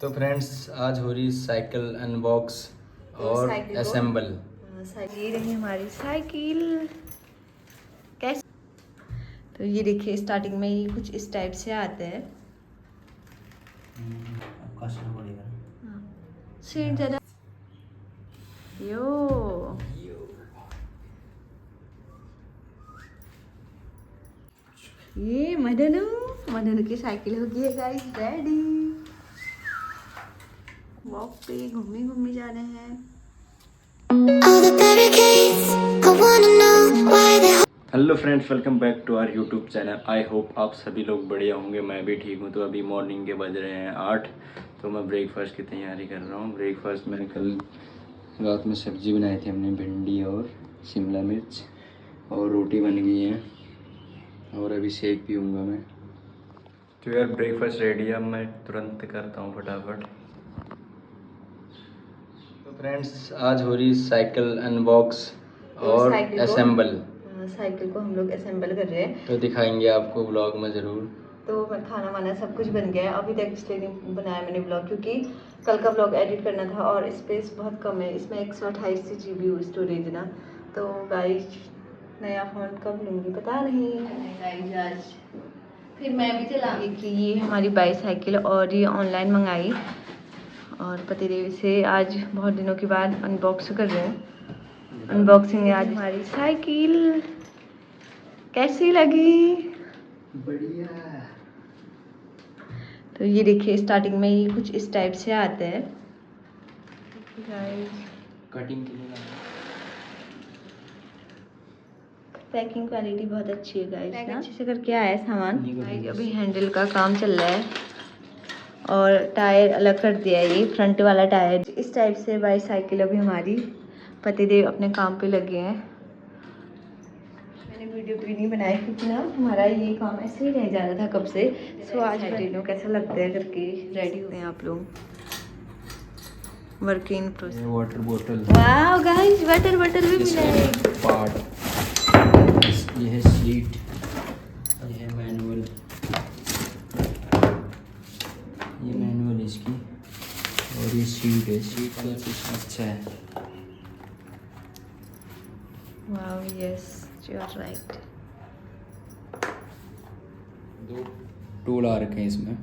तो फ्रेंड्स आज हो रही साइकिल अनबॉक्स और असेंबल। ये रही हमारी साइकिल। कैसे? तो ये देखिए स्टार्टिंग में ही कुछ इस टाइप से आते हैं। सीट जरा यो ये मदनू की साइकिल हो गई है गाइस रेडी। वॉक पे घूमी जा रहे हैं। Hello friends, welcome back to our YouTube channel. I hope आप सभी लोग बढ़िया होंगे, मैं भी ठीक हूँ। तो अभी मॉर्निंग के बज रहे हैं 8। तो मैं ब्रेकफास्ट की तैयारी कर रहा हूँ। ब्रेकफास्ट मैंने कल रात में सब्ज़ी बनाई थी हमने, भिंडी और शिमला मिर्च, और रोटी बन गई है और अभी शेक पीऊँगा मैं। तो यार ब्रेकफास्ट रेडी है, अब मैं तुरंत करता हूँ फटाफट। तो फ्रेंड्स आज हो रही साइकिल अनबॉक्स और असेंबल। साइकिल को हम लोग असेंबल कर रहे हैं, तो दिखाएंगे आपको ब्लॉग में ज़रूर। तो खाना वाना सब कुछ बन गया है। अभी तक इसलिए नहीं बनाया मैंने ब्लॉग, क्योंकि कल का ब्लॉग एडिट करना था और स्पेस बहुत कम है इसमें। 128 GB स्टोरेज ना। तो गाइस नया फ़ोन कब लूँगी पता नहीं गाइस। आज फिर मैं भी चलाऊंगी कि ये हमारी बाईसाइकिल और ये ऑनलाइन मंगाई और पतिदेव से आज बहुत दिनों के बाद अनबॉक्स कर रहे हैं। अनबॉक्सिंग है आज हमारी साइकिल। कैसी लगी? बढ़िया। तो ये देखिए स्टार्टिंग में ही कुछ इस टाइप से आते हैं। कटिंग के लिए पैकिंग क्वालिटी बहुत अच्छी है गाइस ना। अच्छे से करके आया है सामान। गाइस अभी हैंडल का काम चल रहा है और टायर अलग कर दिया है। ये फ्रंट वाला टायर इस टाइप से बाईसाइकिल अभी हमारी। पतिदेव अपने काम पे लगे हैं। मैंने वीडियो भी नहीं बनाया क्योंकि ना हमारा ये काम ऐसे ही रह जा रहा था कब से। सो आज वीडियो कैसा लगता है करके रेडी होते हैं आप लोग। Working process. वाटर बोतल। वाओ गाइस वाटर बॉटल भी मिला है। पार्ट ये है सीट, ये है मैनुअल, ये मैनुअल इसकी, और ये सीट है। सीट का सिस्टम अच्छा है। Wow yes you are right. दो टूल आ रखे हैं इसमें,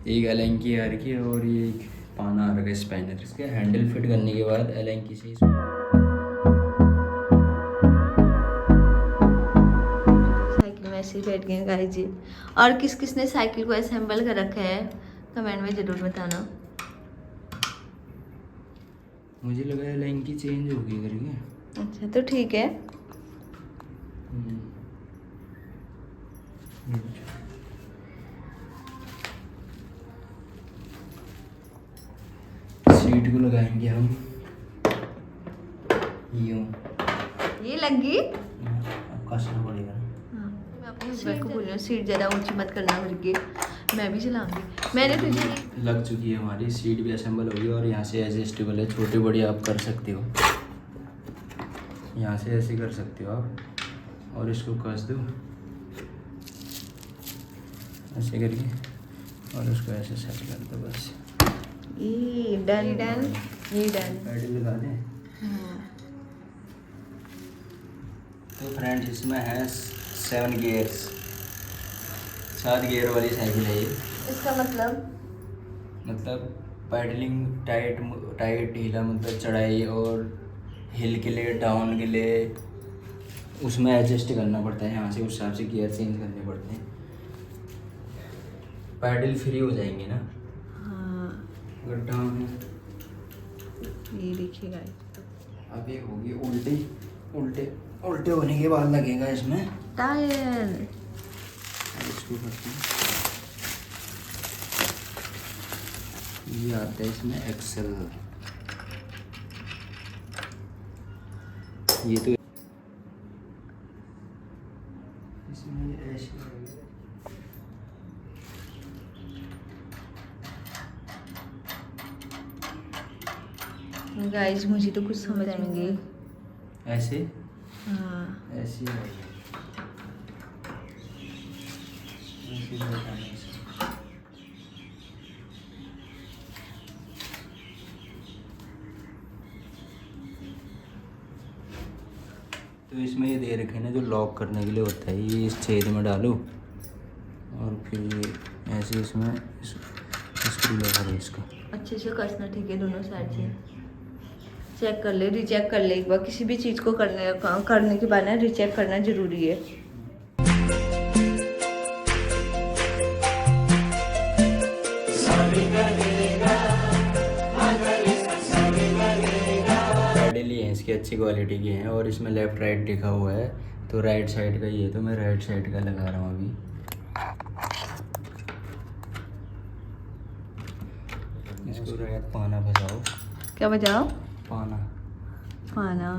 एक एलन की आ रखी है और ये एक पाना आ रखा है स्पैनर। इसके हैंडल फिट करने के बाद एलन की से साइकिल में ऐसे ही बैठ गए गाइस जी। और किस किस ने साइकिल को असेंबल कर रखा है कमेंट में ज़रूर बताना। मुझे लगा एलन की चेंज हो गई करके। अच्छा तो ठीक है। सीट को लगाएंगे हम यूं। ये लगी। अब कसना पड़ेगा ना। हाँ मैं अपने हस्बैंड को बोल रही हूँ सीट ज़्यादा ऊंची मत करना करके, मैं भी चलाऊंगी। मैंने तुझे लग चुकी है हमारी सीट भी असेंबल होगी और यहाँ से एडजस्टेबल है, छोटे बड़े आप कर सकते हो। यहाँ से ऐसे कर सकते हो आप और इसको कस दो ऐसे करके और उसको ऐसे सेट कर दो बस। ये डन ये डन। पैडल लगा दें। तो फ्रेंड्स इसमें है 7 गियर्स, 7 गियर वाली साइकिल है ये। इसका मतलब पैडलिंग टाइट ढीला, मतलब चढ़ाई और हिल के लिए, डाउन के लिए उसमें एडजस्ट करना पड़ता है। यहाँ से उस हिसाब से गियर चेंज करने पड़ते हैं। पैडल फ्री हो जाएंगे ना। हाँ अगर डाउन है ये देखिए गाइस। अब ये होगी उल्टी, उल्टे होने के बाद लगेगा इसमें टायर। इसको करते हैं, ये आता है इसमें एक्सेल। ये तो इसमें ये ऐसे गाइस मुझे तो कुछ समझ आएंगे ऐसे। हाँ ऐसे तो इसमें ये दे रखे हैं ना जो लॉक करने के लिए होता है, ये इस छेद में डालो और फिर ये ऐसे इसमें स्क्रू लगा दो इसका। अच्छे से कसना, ठीक है, दोनों साइड से चेक कर ले, रीचेक कर ले एक बार। किसी भी चीज़ को करने के बाद ना रीचेक करना ज़रूरी है। लिए हैं इसकी अच्छी क्वालिटी की हैं और इसमें लेफ़्ट राइट लिखा हुआ है, तो राइट साइड का ये, तो मैं राइट साइड का लगा रहा हूँ अभी। इसको राइट पाना बजाओ। क्या बजाओ? पाना। पाना,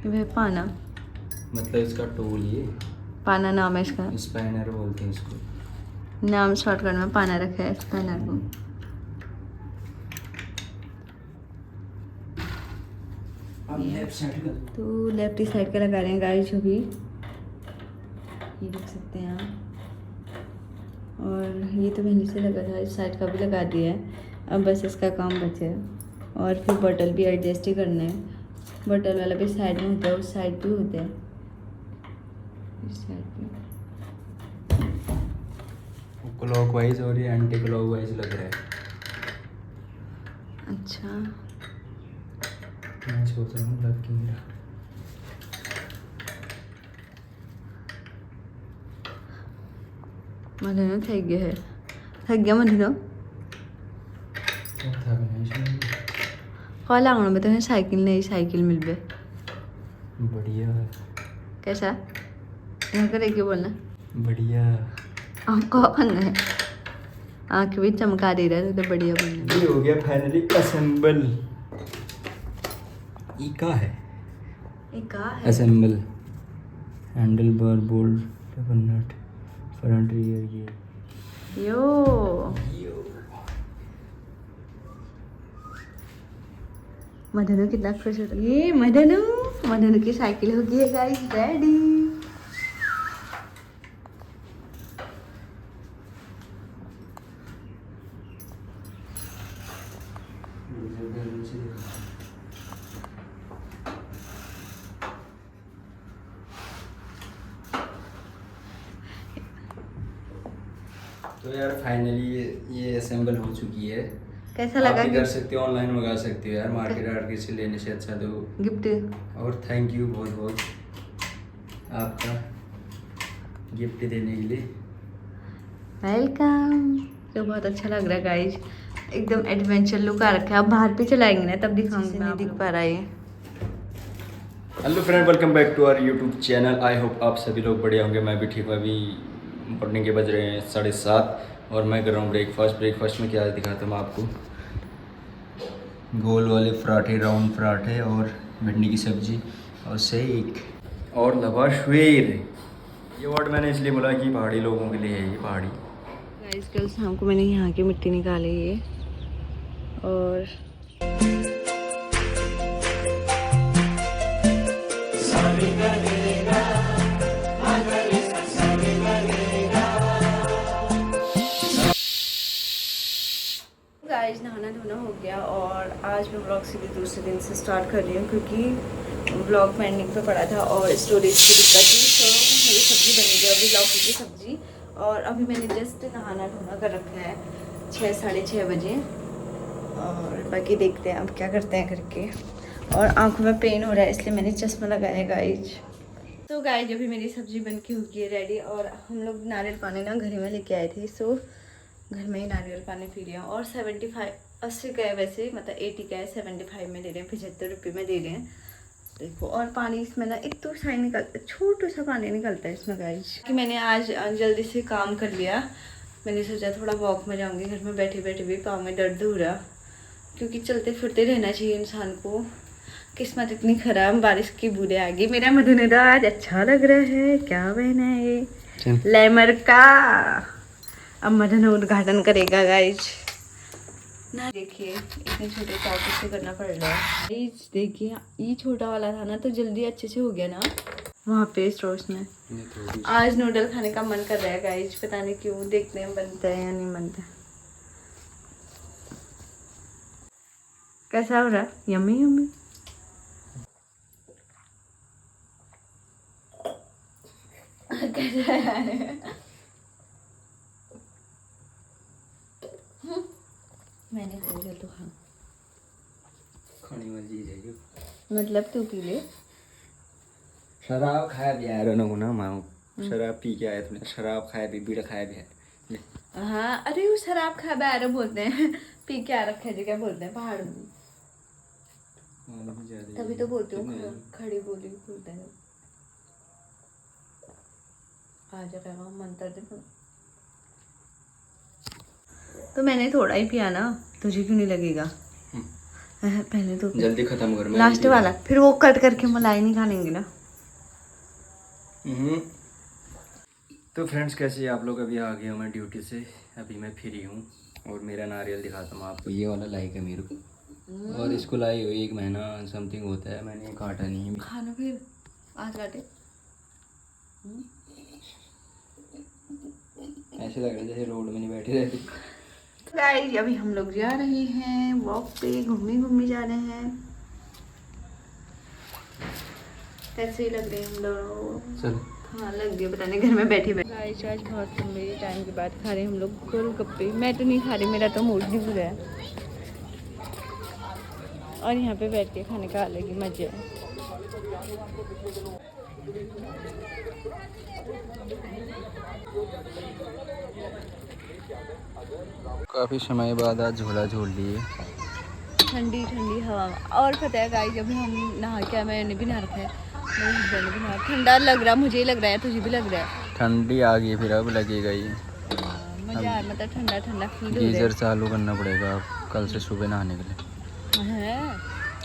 ये पाना मतलब इसका टूल, ये पाना नाम है इसका। स्पैनर बोलते हैं इसको। नाम शॉर्टकट में पाना रखा है स्पैनर को। तो लेफ्ट ही साइड का लगा रहे हैं गाइस, जो भी ये देख सकते हैं आप। और ये तो पहले से लगा था, इस साइड का भी लगा दिया है। अब बस इसका काम बचा है। और फिर बटन भी एडजस्ट ही करना है। बटन वाला भी साइड में होता है, उस साइड भी होता है, इस साइड पे। क्लॉकवाइज और ये एंटी क्लॉकवाइज लग रहा है। अच्छा, मैं सोच रहा हूँ लग क्यों रहा। मधुनो थक गया है, थक गया मधुनो। कॉल आंगन में तो साइकिल नहीं, साइकिल मिल बे बढ़िया। कैसा यहाँ कर एक बोलना बढ़िया। आपको करना है, आँख भी चमका दे रहा है तो बढ़िया बोलना। ये हो गया फाइनली असेंबल। ये का है? असेंबल। हैंडल बार, बोल्ट, नट, फ्रंट रियर, ये यो मधनु कितना खुश होता है। ये मधनु की साइकिल हो गई है गाइस रेडी। तो यार फाइनली ये असेंबल हो चुकी है। कैसा लगा? आप भी कर सकते हो, ऑनलाइन मंगा सकते हो यार, मार्केट से लेने से अच्छा। तो गिफ्ट और थैंक यू बहुत बहुत आपका गिफ्ट देने के लिए। वेलकम। तो बहुत अच्छा लग रहा है गाइस, एकदम एडवेंचर लुक आ रखा है। अब बाहर पे चलाएंगे ना तब दिखाऊंगी, नहीं दिख पा रहा है। Hello friend, welcome back to our YouTube channel. I hope आप सभी लोग बढ़िया होंगे, मैं भी ठीक हूँ। अभी मॉर्निंग के बज रहे हैं 7:30 और मैं कर रहा हूँ ब्रेकफास्ट में क्या दिखाता हूँ मैं आपको। गोल वाले पराठे, राउंड पराठे और भिंडी की सब्जी और शेक और लवाशवेर। ये वर्ड मैंने इसलिए बोला कि पहाड़ी लोगों के लिए है ये पहाड़ी। गाइस कल शाम को मैंने यहाँ की मिट्टी निकाली है और गाइस नहाना धोना हो गया। और आज मैं ब्लॉग सीधे दूसरे दिन से स्टार्ट कर रही हूँ क्योंकि ब्लॉग पेंडिंग पे पड़ा था और स्टोरेज की दिक्कत थी। तो मेरी सब्ज़ी बनी गई अभी, लौकी की सब्ज़ी। और अभी मैंने जस्ट नहाना धोना कर रखा है 6 साढ़े 6 बजे। और बाकी देखते हैं अब क्या करते हैं करके। और आँखों में पेन हो रहा है इसलिए मैंने चश्मा लगाया गाइज। तो गाइज अभी मेरी सब्ज़ी बन के होगी है रेडी। और हम लोग नारियल पानी ना घर में लेके आए थे, सो घर में ही नारियल पानी पी रहे हैं। और 80 का है वैसे, मतलब 80 का है, 75 में दे रहे हैं, 75 रुपये में दे रहे हैं। देखो और पानी इसमें ना इतना सा निकलता है, छोटा सा पानी निकलता है इसमें गाइज। कि मैंने आज जल्दी से काम कर लिया, मैंने सोचा थोड़ा वॉक में जाऊँगी। घर में बैठे बैठे भी पाँव में दर्द हो रहा, क्योंकि चलते फिरते रहना चाहिए इंसान को। किस्मत इतनी ख़राब, बारिश की बूंदें आ गई। मेरा मधुनिदा आज अच्छा लग रहा है, क्या पहना है ये लेमर का। अब मदन उद्घाटन करेगा गाइज ना। देखिए इतने छोटे चाकू से करना पड़ रहा है गाइज। देखिए ये छोटा वाला था ना तो जल्दी अच्छे से हो गया ना वहाँ पे स्टोर्स में। आज नूडल खाने का मन कर रहा है गाइज, पता नहीं क्यों। देखते हैं बनता है या नहीं बनता। कैसा हो रहा? Yummy yummy. मैंने खाया तो खा। खाने वाली चीज है जो मतलब तू पी ले। शराब खाया भी यार ना गुना माओ शराब पी के आया तूने शराब खाया भी बीड़ा खाया भी है हाँ अरे वो शराब खा बैर बोलते हैं पी के आ रखे जी क्या बोलते हैं पहाड़ में। तभी तो बोलते हो खड़ी बोली बोलते हैं। आ जाएगा मंत्र दे। तो मैंने थोड़ा ही पिया ना तुझे क्यों नहीं लगेगा। पहले तो जल्दी खत्म कर लास्ट वाला फिर वो कट करके मलाई नहीं खानेंगे ना। तो फ्रेंड्स कैसे आप लोग अभी आ गए हो मैं ड्यूटी से अभी मैं फ्री हूँ और मेरा नारियल दिखाता हूँ आपको। ये वाला लाइक है मेरे को और इसको लाई हुई 1 महीना समथिंग होता है मैंने काटा नहीं है। खाना फिर आज काटे ऐसे लग रहा है जैसे रोड में नहीं बैठी रहती। गाइस अभी हम लोग जा रहे हैं वॉक पे घूमने जा रहे हैं। कैसे ही लग रहे हैं हम लोग। चल हाँ लग गया पता नहीं घर में बैठी गाइस आज बहुत लंबे टाइम के बाद खा रहे हैं हम लोग गोलगप्पे। मैं तो नहीं खा रही मेरा तो मूड नहीं बुरा है और यहाँ पे बैठ के खाने का अलग ही मजा है। काफ़ी समय बाद आज झूला झूल लिए ठंडी ठंडी हवा में। और पता है गाइस अभी हम नहा के मैंने भी नहा रखा है मेरे हस्बैंड ने भी नहा। ठंडा लग रहा मुझे ही लग रहा है तुझे भी लग रहा है। ठंडी आ गई फिर अब लगेगा ही। मजा आ मतलब ठंडा ठंडा फील हो रहा है। गीजर चालू करना पड़ेगा कल से सुबह नहाने के लिए। है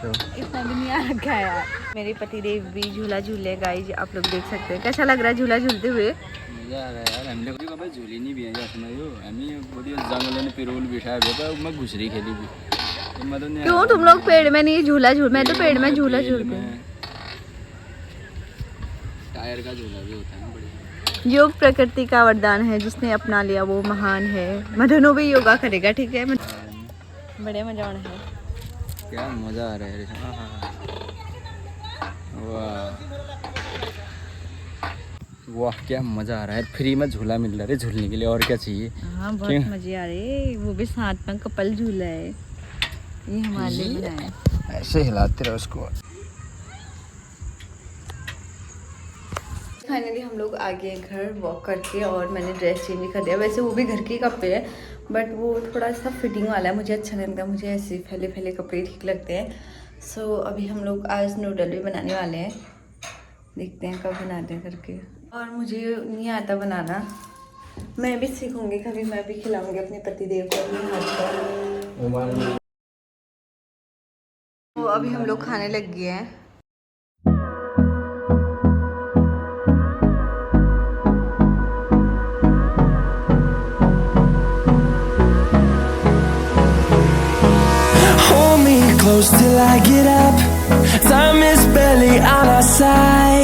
तो इतना भी नहीं आ रखा है यार। मेरे पतिदेव भी झूला झूले गाइस आप लोग देख सकते हैं कैसा लग रहा है झूला झूलते हुए। मजा आ रहा है यार हामीले कभी कभी झूली नहीं भी है जाते यो हामी बड़ी जंगल में पेरोल बिठाया बेटा मैं घुसरी खेली भी मतलब नहीं। क्यों तुम लोग पेड़ में नहीं झूला झूल। मैं तो पेड़ में झूला झूलती हूँ। टायर का झूला भी होता है ना बढ़िया। योग प्रकृति का वरदान है जिसने अपना लिया वो महान है। मधुनो भी योगा करेगा ठीक है। बड़े मजा आना है। क्या मजा आ रहा है। वाह वाह क्या मजा आ रहा है। फ्री में झूला मिल रहा है झूलने के लिए और क्या चाहिए। हाँ बहुत मजे आ रहे वो भी साथ में कपल झूला है। ये हमारे लिए बनाया ऐसे हिलाते रहो उसको। फाइनली हम लोग आ गए घर वॉक करके और मैंने ड्रेस चेंज कर दिया। वैसे वो भी घर के कपड़े हैं बट वो थोड़ा सा फिटिंग वाला है मुझे अच्छा नहीं लगता। मुझे ऐसे फैले फैले कपड़े ठीक लगते हैं। सो अभी हम लोग आज नूडल भी बनाने वाले हैं। देखते हैं कब बनाते हैं करके। और मुझे नहीं आता बनाना मैं भी सीखूंगी कभी। मैं भी खिलाऊंगी अपने पतिदेव को अपने हाथ का। तो अभी हम लोग खाने लग गए हैं। Hold me close till I get up. Time is barely on our side.